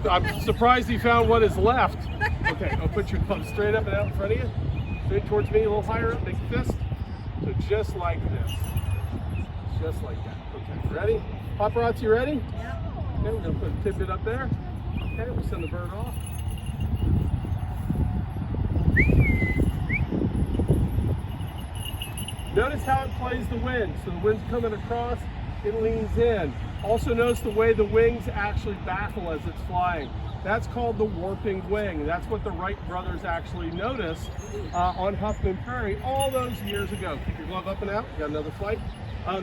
I'm surprised he found what is left. Okay, I'll put your thumb straight up and out in front of you. Straight towards me, a little higher up, make a fist. So just like this. Just like that. Okay, ready? Paparazzi, ready? Yeah. Okay, we're gonna put a tidbit up there. Okay, we'll send the bird off. Notice how it plays the wind. So the wind's coming across, it leans in. Also notice the way the wings actually baffle as it's flying. That's called the warping wing. That's what the Wright brothers actually noticed on Huffman Prairie all those years ago. Keep your glove up and out, you got another flight.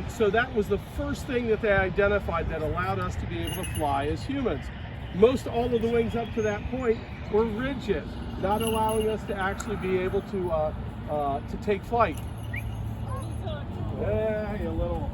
So that was the first thing that they identified that allowed us to be able to fly as humans. Most all of the wings up to that point were rigid, not allowing us to actually be able to take flight. Yeah, you little.